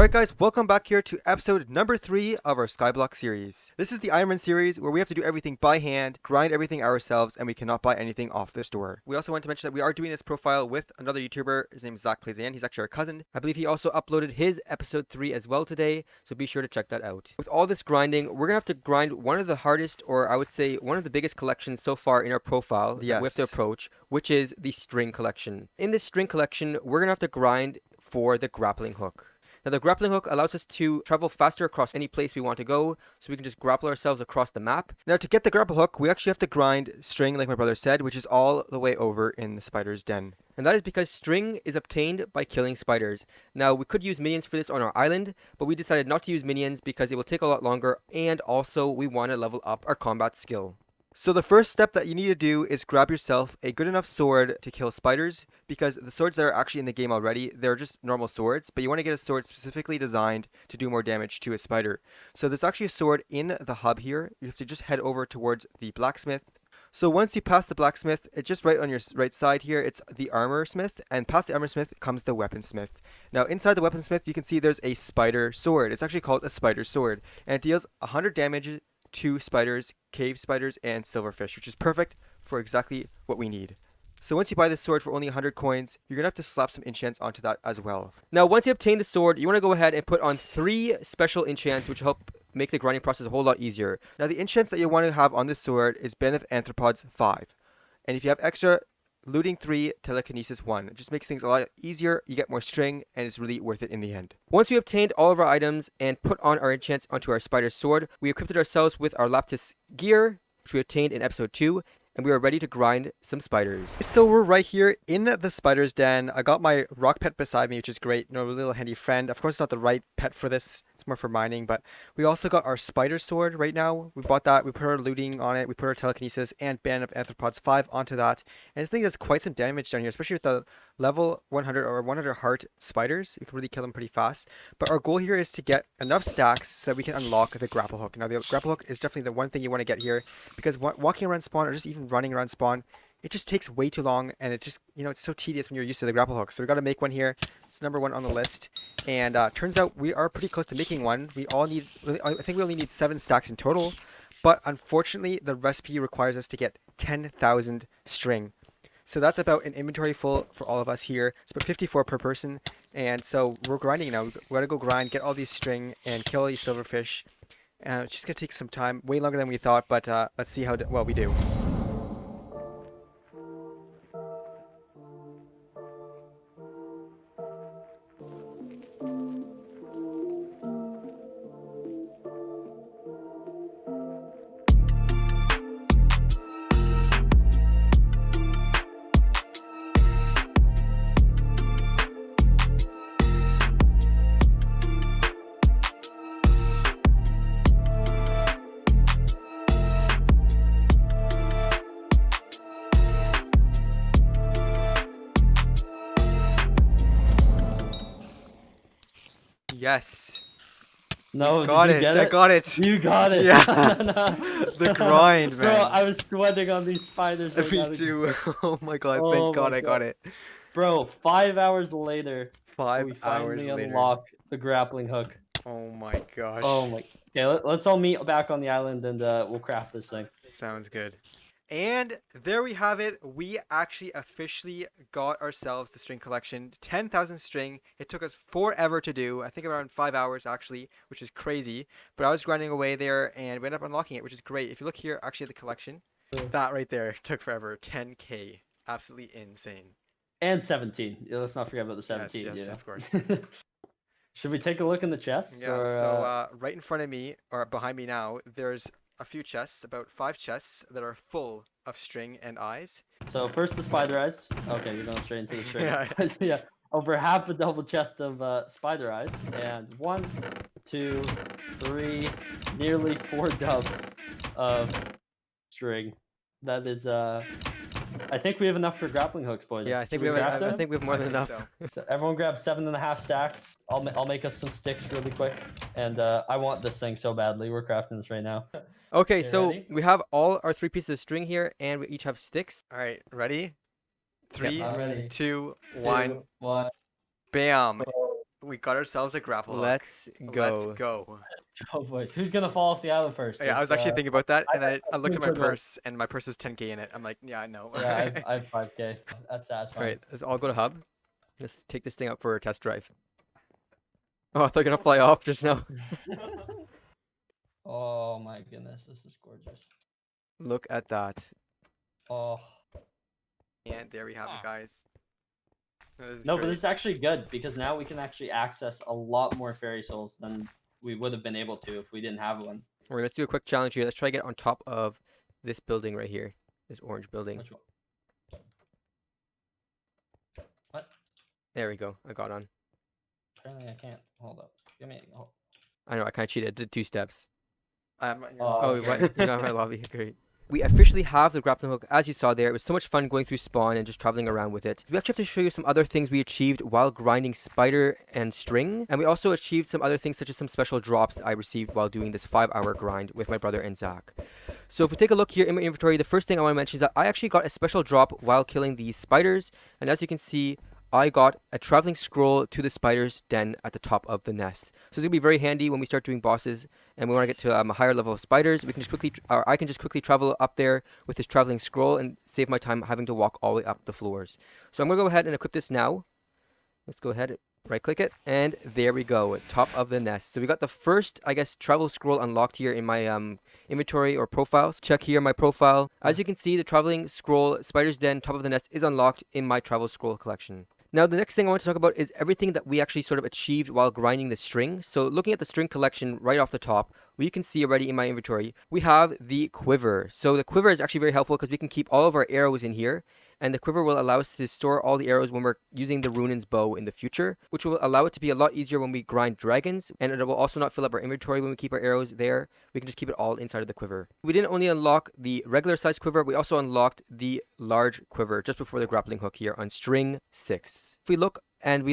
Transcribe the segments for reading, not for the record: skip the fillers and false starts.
Alright guys, welcome back here to episode number 3 of our Skyblock series. This is the Ironman series where we have to do everything by hand, grind everything ourselves, and we cannot buy anything off the store. We also want to mention that we are doing this profile with another YouTuber. His name is Plays. He's actually our cousin. I believe he also uploaded his episode 3 as well today, so be sure to check that out. With all this grinding, we're going to have to grind one of the hardest, or I would say one of the biggest collections so far in our profile that we have to approach, which is the string collection. In this string collection, we're going to have to grind for the grappling hook. Now the grappling hook allows us to travel faster across any place we want to go, so we can just grapple ourselves across the map. Now to get the grapple hook, we actually have to grind string like my brother said, which is all the way over in the spider's den. And that is because string is obtained by killing spiders. Now we could use minions for this on our island, but we decided not to use minions because it will take a lot longer, and also we want to level up our combat skill. So the first step that you need to do is grab yourself a good enough sword to kill spiders, because the swords that are actually in the game already, they're just normal swords, but you want to get a sword specifically designed to do more damage to a spider. So there's actually a sword in the hub here. You have to just head over towards the blacksmith. So once you pass the blacksmith, it's just right on your right side here, it's the armor smith, and past the armor smith comes the weaponsmith. Now inside the weaponsmith you can see there's a spider sword. It's actually called a spider sword, and it deals 100 damage to spiders, cave spiders, and silverfish, which is perfect for exactly what we need. So once you buy this sword for only 100 coins, you're going to have to slap some enchants onto that as well. Now once you obtain the sword, you want to go ahead and put on 3 special enchants which help make the grinding process a whole lot easier. Now the enchants that you want to have on this sword is Band of Arthropods 5. And if you have extra, Looting 3, Telekinesis 1. It just makes things a lot easier, you get more string, and it's really worth it in the end. Once we obtained all of our items and put on our enchants onto our spider sword, we equipped ourselves with our Laptis gear, which we obtained in episode 2, and we are ready to grind some spiders. So we're right here in the spider's den. I got my rock pet beside me, which is great. A little handy friend. Of course, it's not the right pet for this. It's more for mining, but we also got our spider sword right now. We bought that. We put our looting on it. We put our telekinesis and Band of Arthropods 5 onto that. And this thing does quite some damage down here, especially with the level 100 or 100 heart spiders. You can really kill them pretty fast. But our goal here is to get enough stacks so that we can unlock the grapple hook. Now, the grapple hook is definitely the one thing you want to get here, because walking around spawn or just even running around spawn, it just takes way too long, and it's just, it's so tedious when you're used to the grapple hook. So we got to make one here. It's number 1 on the list, and turns out we are pretty close to making one. I think we only need 7 stacks in total, but unfortunately the recipe requires us to get 10,000 string. So that's about an inventory full for all of us here. It's about 54 per person, and so we're grinding now. We gotta go grind, get all these string, and kill all these silverfish. It's just gonna take some time, way longer than we thought, but let's see how well we do. Yes. No, You got did you it. get I it? got it. You got it. Yes. No. The grind, man. Bro, I was sweating on these spiders. Right now. Me too. Oh my god. Oh Thank God my I got God. it. Bro, 5 hours later, 5 we hours finally later. unlock the grappling hook. Oh my gosh. Oh my. Okay, let's all meet back on the island and we'll craft this thing. Sounds good. And there we have it. We actually officially got ourselves the string collection. 10,000 string. It took us forever to do. I think around 5 hours actually, which is crazy. But I was grinding away there and we ended up unlocking it, which is great. If you look here, actually at the collection, that right there took forever. 10K. Absolutely insane. And 17. Yeah, let's not forget about the 17. Yes, yeah. of course. Should we take a look in the chests? Yeah, or, so right in front of me, or behind me now, there's a few chests, about 5 chests that are full of string and eyes. So first the spider eyes. Okay, you're going straight into the string. Yeah. Yeah, over half a double chest of spider eyes, and 1, 2, 3, nearly 4 dubs of string. That is I think we have enough for grappling hooks, boys. Yeah, I think Should we have. craft I think we have more than enough. them? So everyone grab 7.5 stacks. I'll make us some sticks really quick, and I want this thing so badly. We're crafting this right now. Okay, You so ready? we have all our 3 pieces of string here, and we each have sticks. All right, ready? 3, I'm ready. 2, 1, 2, 1. bam! We got ourselves a grapple hook. Let's Let's go. go. Oh, boys. Who's going to fall off the island first? Yeah, I was It's, actually thinking about that, and I looked at my Twin Code purse, and my purse is 10K in it. I'm like, yeah, I know. Yeah, I have 5K. That's All satisfying. right, let's all go to hub. Let's take this thing out for a test drive. Oh, they're gonna fly off just now. Oh my goodness, this is gorgeous. Look at that. Oh. And there we have it, guys. No, but this is actually good because now we can actually access a lot more fairy souls than we would have been able to if we didn't have one. All right, let's do a quick challenge here. Let's try to get on top of this building right here. This orange building. Which one? What? There we go. I got on. Apparently I can't. Hold up. Give me. Oh. I know, I kind of cheated. I did 2 steps. Oh, Oh, sorry. what? You're not in my lobby. Great. We officially have the grappling hook. As you saw there, it was so much fun going through spawn and just traveling around with it. We actually have to show you some other things we achieved while grinding spider and string. And we also achieved some other things such as some special drops that I received while doing this 5-hour grind with my brother and Zach. So if we take a look here in my inventory, the first thing I want to mention is that I actually got a special drop while killing these spiders. And as you can see, I got a traveling scroll to the spider's den at the top of the nest. So it's going to be very handy when we start doing bosses and we want to get to a higher level of spiders. We can just quickly, or I can just quickly travel up there with this traveling scroll and save my time having to walk all the way up the floors. So I'm going to go ahead and equip this now. Let's go ahead, right click it, and there we go, top of the nest. So we got the first, I guess, travel scroll unlocked here in my inventory or profiles. Check here my profile. As you can see, the traveling scroll, spider's den, top of the nest is unlocked in my travel scroll collection. Now, the next thing I want to talk about is everything that we actually sort of achieved while grinding the string. So looking at the string collection right off the top, we can see already in my inventory, we have the quiver. So the quiver is actually very helpful because we can keep all of our arrows in here. And the quiver will allow us to store all the arrows when we're using the Runin's bow in the future, which will allow it to be a lot easier when we grind dragons, and it will also not fill up our inventory when we keep our arrows there. We can just keep it all inside of the quiver. We didn't only unlock the regular size quiver, we also unlocked the large quiver just before the grappling hook here on string 6. If we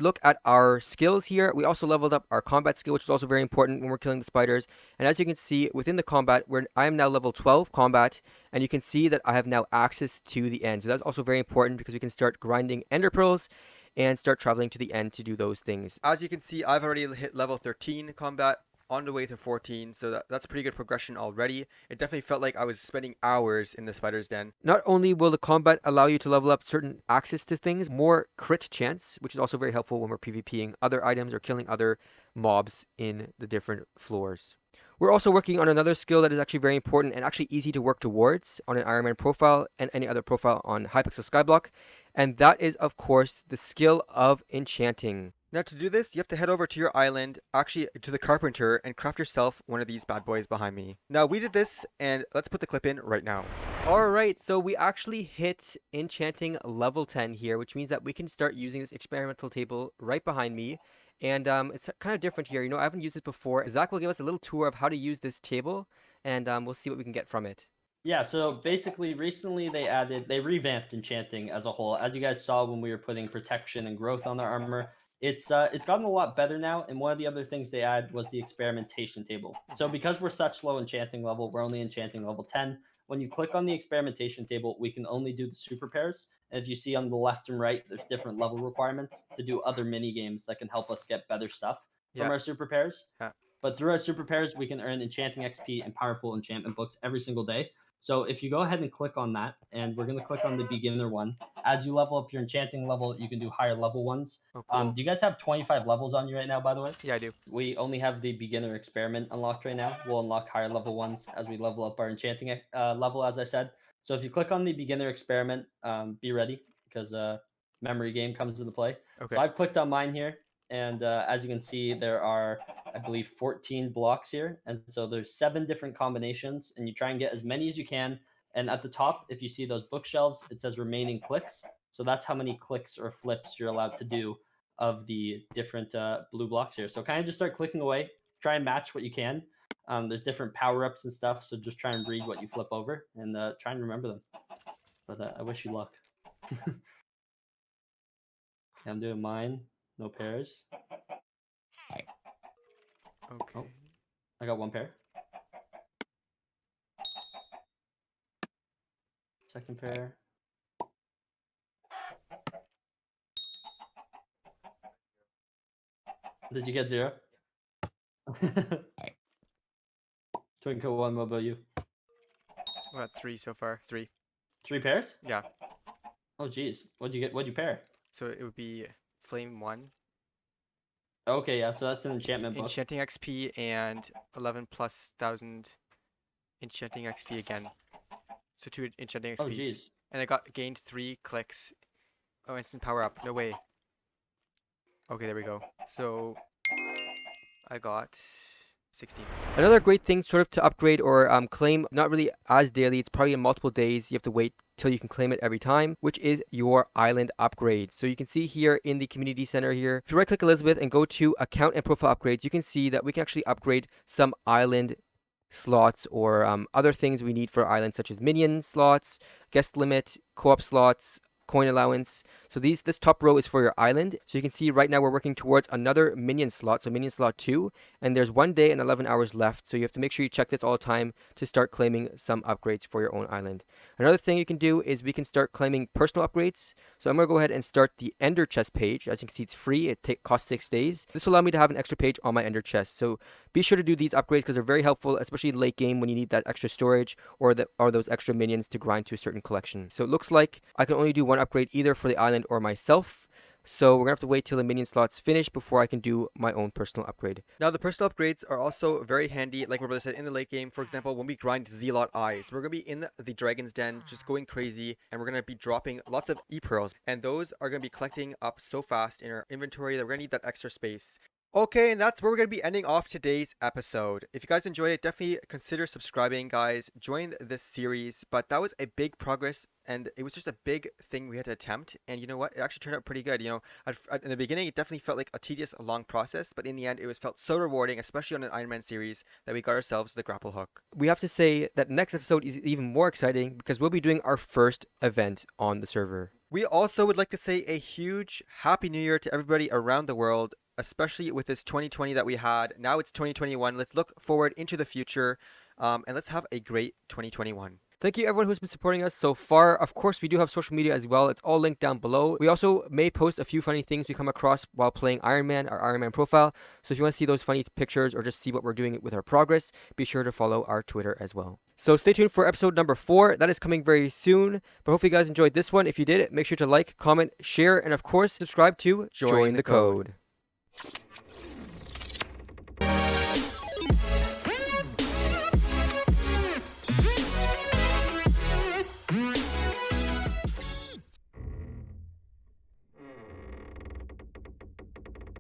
look at our skills here, we also leveled up our combat skill, which is also very important when we're killing the spiders. And as you can see within the combat, I am now level 12 combat, and you can see that I have now access to the end. So that's also very important because we can start grinding ender pearls and start traveling to the end to do those things. As you can see, I've already hit level 13 combat, on the way to 14, so that's pretty good progression already. It definitely felt like I was spending hours in the spider's den. Not only will the combat allow you to level up certain access to things, more crit chance, which is also very helpful when we're PvPing other items or killing other mobs in the different floors. We're also working on another skill that is actually very important and actually easy to work towards on an Ironman profile and any other profile on Hypixel Skyblock, and that is, of course, the skill of enchanting. Now to do this, you have to head over to your island, actually to the carpenter, and craft yourself one of these bad boys behind me. Now we did this, and let's put the clip in right now. Alright, so we actually hit enchanting level 10 here, which means that we can start using this experimental table right behind me. And it's kind of different here. You know, I haven't used it before. Zach will give us a little tour of how to use this table, and we'll see what we can get from it. Yeah, so basically recently they revamped enchanting as a whole. As you guys saw when we were putting protection and growth on their armor, it's gotten a lot better now, and one of the other things they added was the experimentation table. So because we're such low enchanting level, we're only enchanting level 10. When you click on the experimentation table, we can only do the super pairs. And if you see on the left and right, there's different level requirements to do other mini games that can help us get better stuff from our super pairs. But through our super pairs, we can earn enchanting XP and powerful enchantment books every single day. So if you go ahead and click on that, and we're going to click on the beginner one, as you level up your enchanting level, you can do higher level ones. Oh, cool. Do you guys have 25 levels on you right now, by the way? Yeah, I do. We only have the beginner experiment unlocked right now. We'll unlock higher level ones as we level up our enchanting level, as I said. So if you click on the beginner experiment, be ready because memory game comes into play. Okay. So I've clicked on mine here. And as you can see, there are, I believe, 14 blocks here. And so there's 7 different combinations, and you try and get as many as you can. And at the top, if you see those bookshelves, it says remaining clicks. So that's how many clicks or flips you're allowed to do of the different blue blocks here. So kind of just start clicking away, try and match what you can. There's different power-ups and stuff, so just try and read what you flip over and try and remember them. But I wish you luck. I'm doing mine. No pairs. Okay. Oh, I got 1 pair. Second pair. Did you get 0? Twinkle one, what about you? We're at 3 so far. 3. 3 pairs? Yeah. Oh geez. What'd you get? What'd you pair? So it would be Flame 1, Okay, yeah, so that's an enchantment book. Enchanting XP, and 11 plus 1,000 Enchanting XP again. So 2 Enchanting Oh XPs. geez. And I gained 3 clicks. Oh, instant power up. No way. Okay, there we go. So I got 16. Another great thing sort of to upgrade or claim, not really as daily, it's probably in multiple days. You have to wait till you can claim it every time, which is your island upgrade. So you can see here in the community center here, if you right click Elizabeth and go to account and profile upgrades, you can see that we can actually upgrade some island slots or other things we need for islands, such as minion slots, guest limit, co-op slots, coin allowance. So this top row is for your island. So you can see right now we're working towards another minion slot, so minion slot 2, and there's 1 day and 11 hours left. So you have to make sure you check this all the time to start claiming some upgrades for your own island. Another thing you can do is we can start claiming personal upgrades. So I'm going to go ahead and start the Ender chest page. As you can see, it's free. It costs 6 days. This will allow me to have an extra page on my Ender chest. So be sure to do these upgrades because they're very helpful, especially late game when you need that extra storage or those extra minions to grind to a certain collection. So it looks like I can only do one upgrade either for the island or myself. So we're going to have to wait till the minion slots finish before I can do my own personal upgrade. Now, the personal upgrades are also very handy, like my brother said, in the late game. For example, when we grind Zealot Eyes, we're going to be in the Dragon's Den, just going crazy, and we're going to be dropping lots of E-Pearls. And those are going to be collecting up so fast in our inventory that we're going to need that extra space. Okay, and that's where we're going to be ending off today's episode. If you guys enjoyed it, definitely consider subscribing, guys. Join this series. But that was a big progress, and it was just a big thing we had to attempt. And you know what? It actually turned out pretty good. You know, in the beginning, it definitely felt like a tedious, long process. But in the end, it felt so rewarding, especially on an Ironman series, that we got ourselves the grapple hook. We have to say that next episode is even more exciting because we'll be doing our first event on the server. We also would like to say a huge Happy New Year to everybody around the world, especially with this 2020 that we had. Now it's 2021. Let's look forward into the future, and let's have a great 2021. Thank you everyone who's been supporting us so far. Of course, we do have social media as well. It's all linked down below. We also may post a few funny things we come across while playing Ironman, our Ironman profile. So if you want to see those funny pictures or just see what we're doing with our progress, be sure to follow our Twitter as well. So stay tuned for episode number 4. That is coming very soon. But hopefully you guys enjoyed this one. If you did, make sure to like, comment, share, and of course, subscribe to Join the Code.